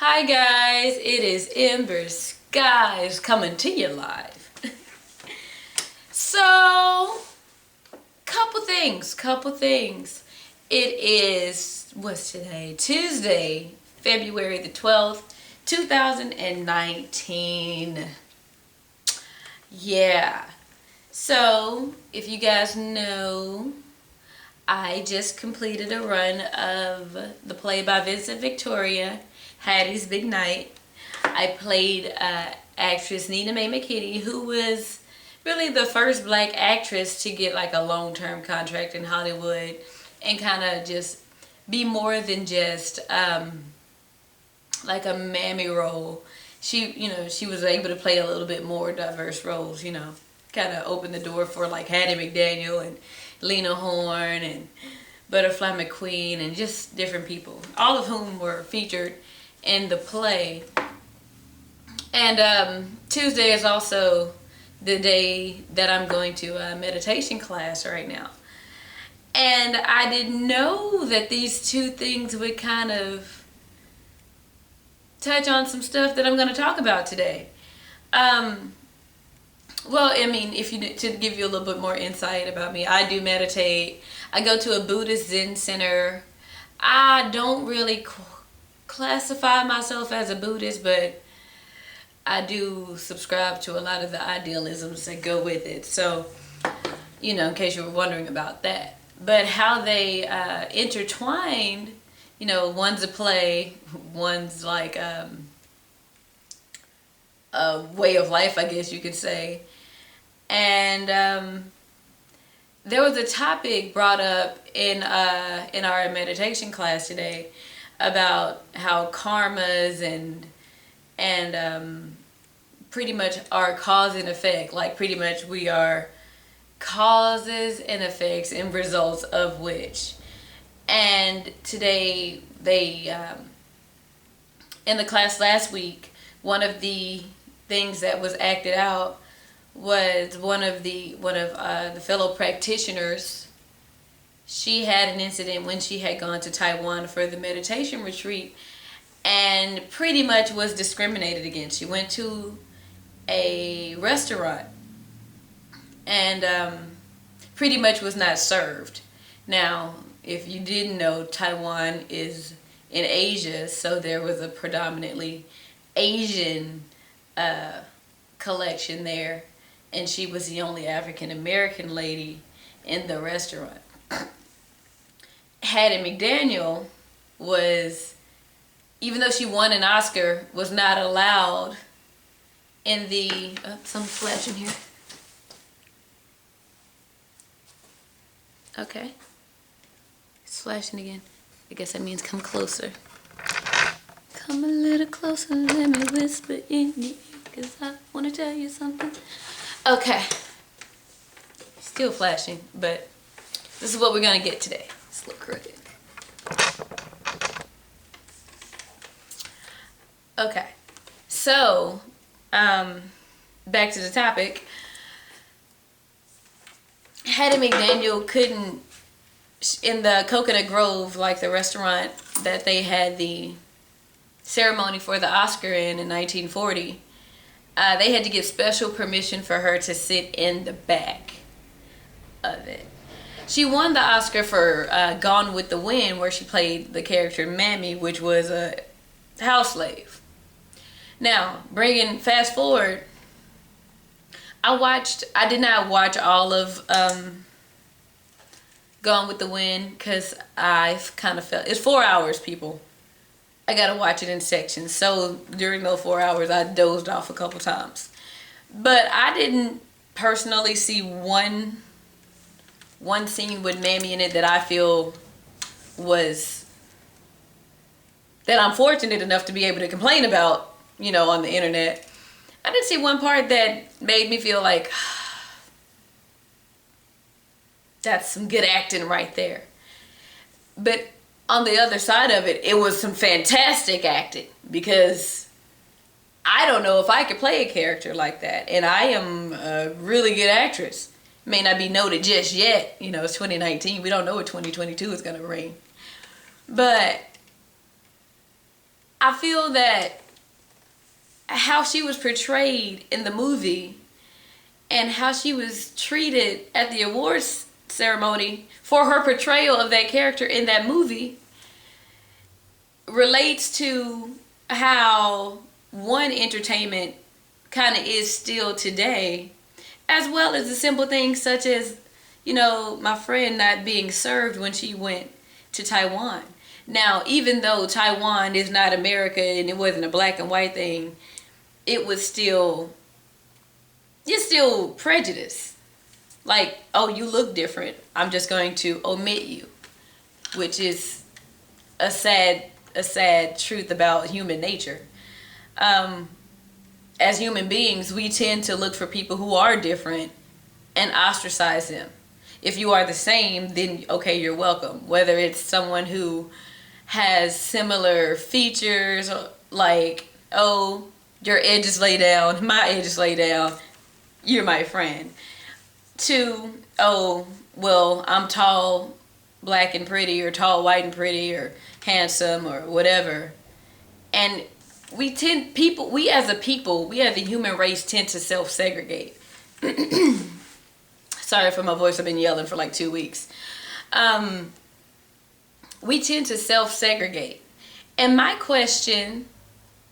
Hi guys, it is Ember Skeyez coming to you live. So, couple things. It is, what's today? Tuesday, February the 12th, 2019. Yeah. So, if you guys know, I just completed a run of the play by Vincent Victoria, Hattie's Big Night. I played actress Nina Mae McKinney, who was really the first black actress to get like a long-term contract in Hollywood and kind of just be more than just like a mammy role. She was able to play a little bit more diverse roles, kind of opened the door for like Hattie McDaniel and Lena Horne and Butterfly McQueen and just different people, all of whom were featured in the play. And Tuesday is also the day that I'm going to a meditation class right now. And I didn't know that these two things would kind of touch on some stuff that I'm going to talk about today. Well, I mean, to give you a little bit more insight about me, I do meditate. I go to a Buddhist Zen center. I don't really classify myself as a Buddhist, but I do subscribe to a lot of the idealisms that go with it. So, in case you were wondering about that. But how they intertwined, one's a play, one's like a way of life, I guess you could say. And there was a topic brought up in our meditation class today about how karmas and pretty much are cause and effect. Like pretty much we are causes and effects and results of which. And today they in the class last week, one of the things that was acted out was one of the fellow practitioners. She had an incident when she had gone to Taiwan for the meditation retreat and pretty much was discriminated against. She went to a restaurant and pretty much was not served. Now, if you didn't know, Taiwan is in Asia, so there was a predominantly Asian collection there, and she was the only African American lady in the restaurant. Hattie McDaniel was, even though she won an Oscar, was not allowed in the some flashing here. Okay, it's flashing again. I guess that means come closer. Come a little closer, let me whisper in your ear, 'cause I want to tell you something. Okay. Still flashing, but this is what we're going to get today. It's a little crooked. Okay. So, back to the topic. Hattie McDaniel couldn't, in the Coconut Grove, like the restaurant that they had the ceremony for the Oscar in 1940, they had to get special permission for her to sit in the back of it. She won the Oscar for Gone with the Wind, where she played the character Mammy, which was a house slave. Now, fast forward, I did not watch all of Gone with the Wind because I kind of felt, it's 4 hours, people. I gotta watch it in sections. So during those 4 hours, I dozed off a couple times. But I didn't personally see one scene with Mammy in it that I feel was, that I'm fortunate enough to be able to complain about, on the internet. I didn't see one part that made me feel like, that's some good acting right there. But on the other side of it, it was some fantastic acting, because I don't know if I could play a character like that. And I am a really good actress. May not be noted just yet. It's 2019. We don't know what 2022 is going to bring. But I feel that how she was portrayed in the movie and how she was treated at the awards ceremony for her portrayal of that character in that movie relates to how one entertainment kind of is still today, as well as the simple things such as, you know, my friend not being served when she went to Taiwan. Now, even though Taiwan is not America and it wasn't a black and white thing, it was still, it's still prejudice. Like, oh, you look different, I'm just going to omit you, which is a sad truth about human nature. As human beings, we tend to look for people who are different and ostracize them. If you are the same, then okay, you're welcome. Whether it's someone who has similar features, like, oh, your edges lay down, my edges lay down, you're my friend. To, oh, well, I'm tall, black and pretty, or tall, white and pretty, or handsome, or whatever. And we as a human race tend to self-segregate. Sorry for my voice, I've been yelling for like 2 weeks. We tend to self-segregate. And my question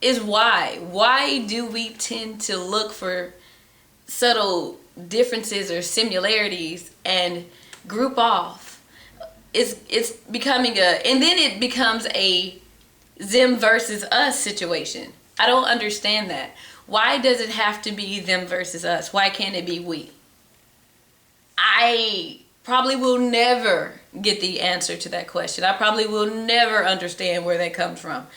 is why? Why do we tend to look for subtle differences or similarities and group off? It's becoming and then it becomes a them versus us situation. I don't understand that. Why does it have to be them versus us? Why can't it be we? I probably will never get the answer to that question. I probably will never understand where that comes from.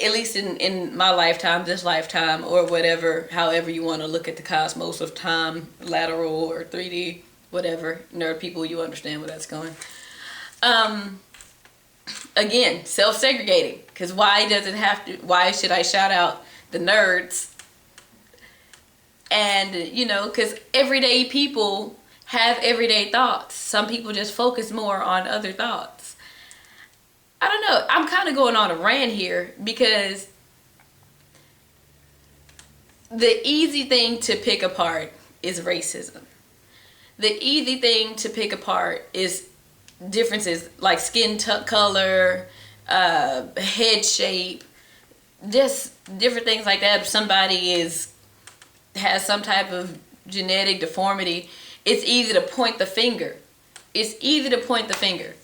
At least in my lifetime, this lifetime, or whatever, however you want to look at the cosmos of time, lateral or 3D, whatever. Nerd people, you understand where that's going. Again, self-segregating. Because why should I shout out the nerds? And, you know, because everyday people have everyday thoughts. Some people just focus more on other thoughts. I don't know. I'm kind of going on a rant here because the easy thing to pick apart is racism. The easy thing to pick apart is differences like skin color, head shape, just different things like that. If somebody has some type of genetic deformity, it's easy to point the finger. It's easy to point the finger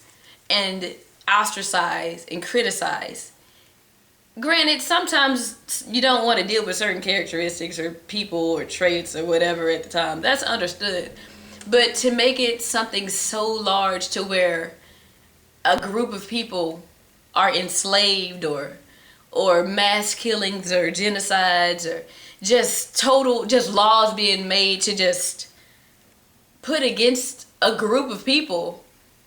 and ostracize and criticize. Granted, sometimes you don't want to deal with certain characteristics or people or traits or whatever at the time. That's understood. But to make it something so large to where a group of people are enslaved or mass killings or genocides or just laws being made to just put against a group of people,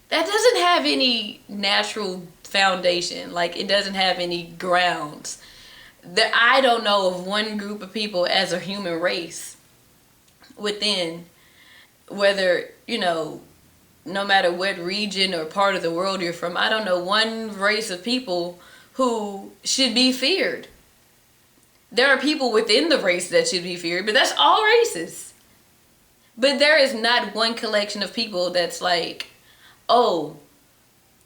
that doesn't have any natural foundation. Like, it doesn't have any grounds. I don't know of one group of people as a human race within, whether, you know, no matter what region or part of the world you're from, I don't know one race of people who should be feared. There are people within the race that should be feared, but that's all races. But there is not one collection of people that's like, oh,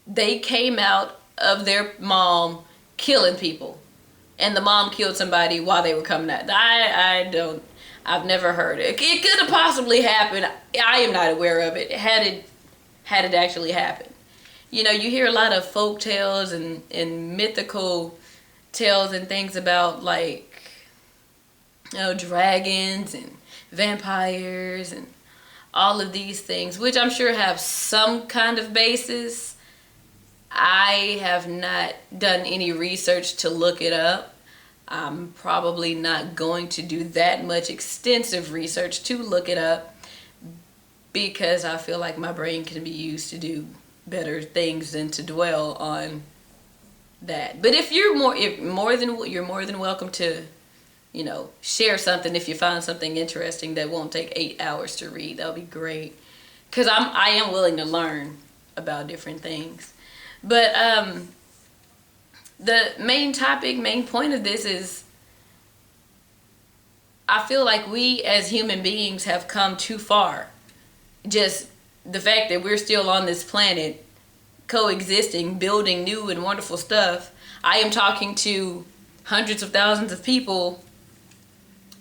they came out of their mom killing people, and the mom killed somebody while they were coming out. I've never heard it. It could have possibly happened. I am not aware of it. Had it actually happened. You know, you hear a lot of folk tales and mythical tales and things about, like, you know, dragons and vampires and all of these things, which I'm sure have some kind of basis. I have not done any research to look it up. I'm probably not going to do that much extensive research to look it up because I feel like my brain can be used to do better things than to dwell on that. But if you're more than welcome to, you know, share something if you find something interesting that won't take 8 hours to read. That'll be great, because I am willing to learn about different things. But The main topic, main point of this is, I feel like we as human beings have come too far. Just the fact that we're still on this planet, coexisting, building new and wonderful stuff. I am talking to hundreds of thousands of people,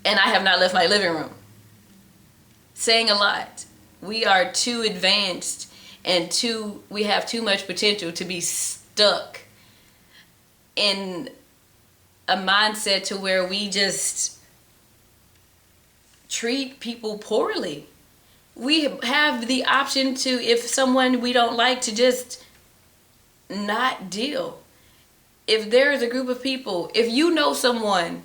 and I have not left my living room. Saying a lot. We are too advanced, and we have too much potential to be stuck in a mindset to where we just treat people poorly. We have the option to, if someone we don't like, to just not deal. If there is a group of people, if you know someone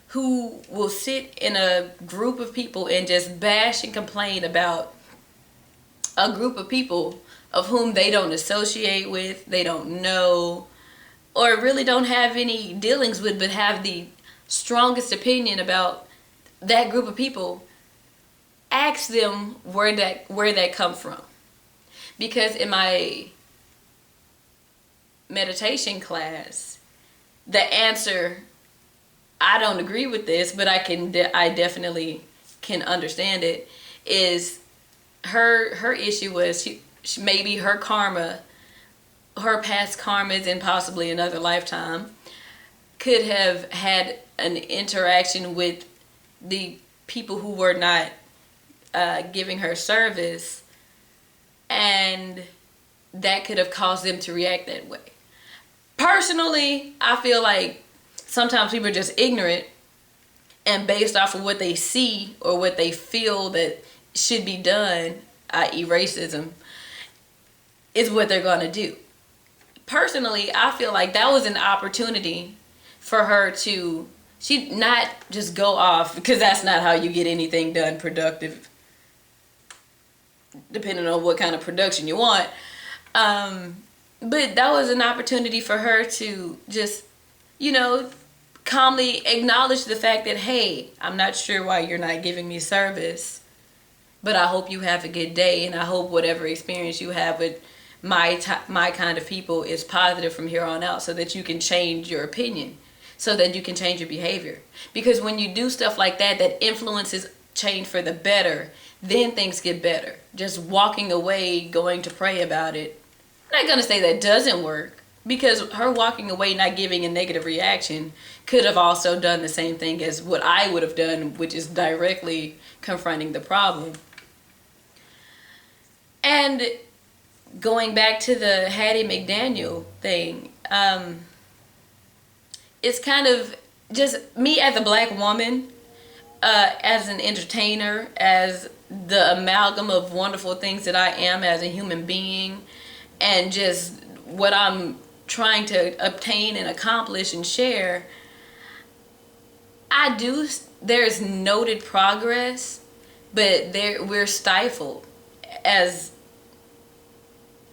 who will sit in a group of people and just bash and complain about a group of people of whom they don't associate with, they don't know, or really don't have any dealings with, but have the strongest opinion about that group of people, ask them where that come from. Because in my meditation class, the answer, I don't agree with this, but I definitely can understand it, is her issue was maybe her karma, her past karmas and possibly another lifetime could have had an interaction with the people who were not giving her service, and that could have caused them to react that way. Personally, I feel like sometimes people are just ignorant, and based off of what they see or what they feel that should be done, i.e. racism, is what they're going to do. Personally, I feel like that was an opportunity for her to, she not just go off, because that's not how you get anything done productive, depending on what kind of production you want. But that was an opportunity for her to just, calmly acknowledge the fact that, hey, I'm not sure why you're not giving me service, but I hope you have a good day, and I hope whatever experience you have with my kind of people is positive from here on out, so that you can change your opinion, so that you can change your behavior. Because when you do stuff like that, that influences change for the better, then things get better. Just walking away, going to pray about it, I'm not going to say that doesn't work, because her walking away, not giving a negative reaction, could have also done the same thing as what I would have done, which is directly confronting the problem. And going back to the Hattie McDaniel thing, it's kind of just me as a black woman, as an entertainer, as the amalgam of wonderful things that I am as a human being, and just what I'm trying to obtain and accomplish and share. There's noted progress, but we're stifled as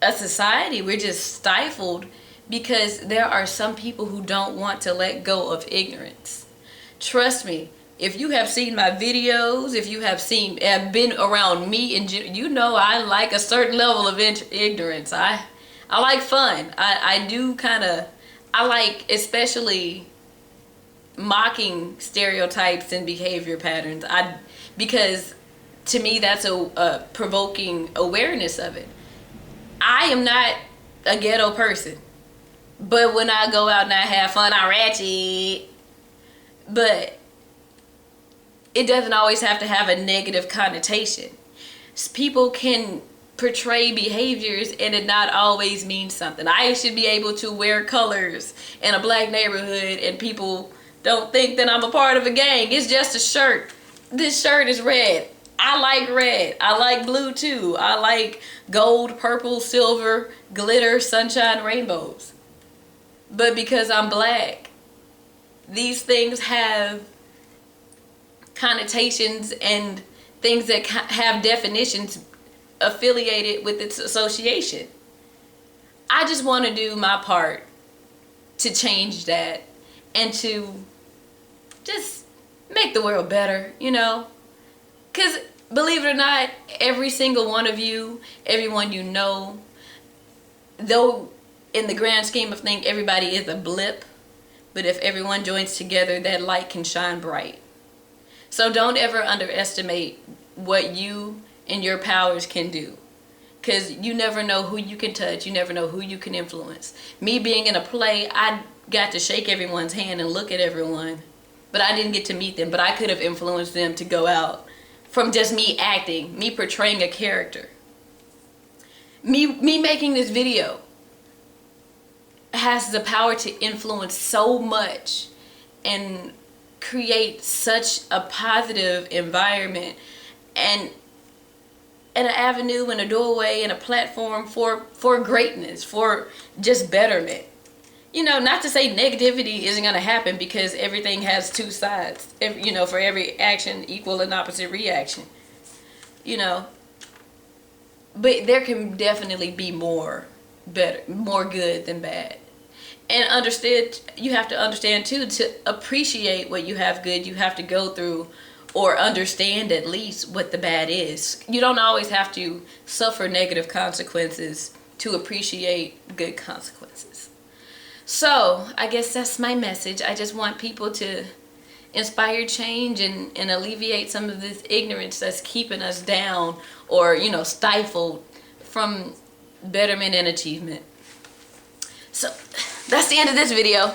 a society. We're just stifled because there are some people who don't want to let go of ignorance. Trust me, if you have seen my videos, if you have been around me, and I like a certain level of ignorance. I like fun. I like especially mocking stereotypes and behavior patterns. Because to me that's a provoking awareness of it. I am not a ghetto person, but when I go out and I have fun, I ratchet. But it doesn't always have to have a negative connotation. People can portray behaviors and it not always means something. I should be able to wear colors in a black neighborhood and people don't think that I'm a part of a gang. It's just a shirt. This shirt is red. I like red. I like blue too. I like gold, purple, silver, glitter, sunshine, rainbows. But because I'm black, these things have connotations and things that have definitions affiliated with its association. I just want to do my part to change that and to just make the world better, Because believe it or not, every single one of you, everyone you know, though in the grand scheme of things, everybody is a blip. But if everyone joins together, that light can shine bright. So don't ever underestimate what you and your powers can do. Because you never know who you can touch. You never know who you can influence. Me being in a play, I got to shake everyone's hand and look at everyone. But I didn't get to meet them. But I could have influenced them to go out from just me acting, me portraying a character. Me making this video has the power to influence so much and create such a positive environment and an avenue and a doorway and a platform for greatness, for just betterment. You know, not to say negativity isn't going to happen, because everything has two sides. You know, for every action, equal and opposite reaction. You know, but there can definitely be more good than bad. And you have to understand too, to appreciate what you have good, you have to go through or understand at least what the bad is. You don't always have to suffer negative consequences to appreciate good consequences. So I guess that's my message. I just want people to inspire change and alleviate some of this ignorance that's keeping us down, or, you know, stifled from betterment and achievement. So that's the end of this video.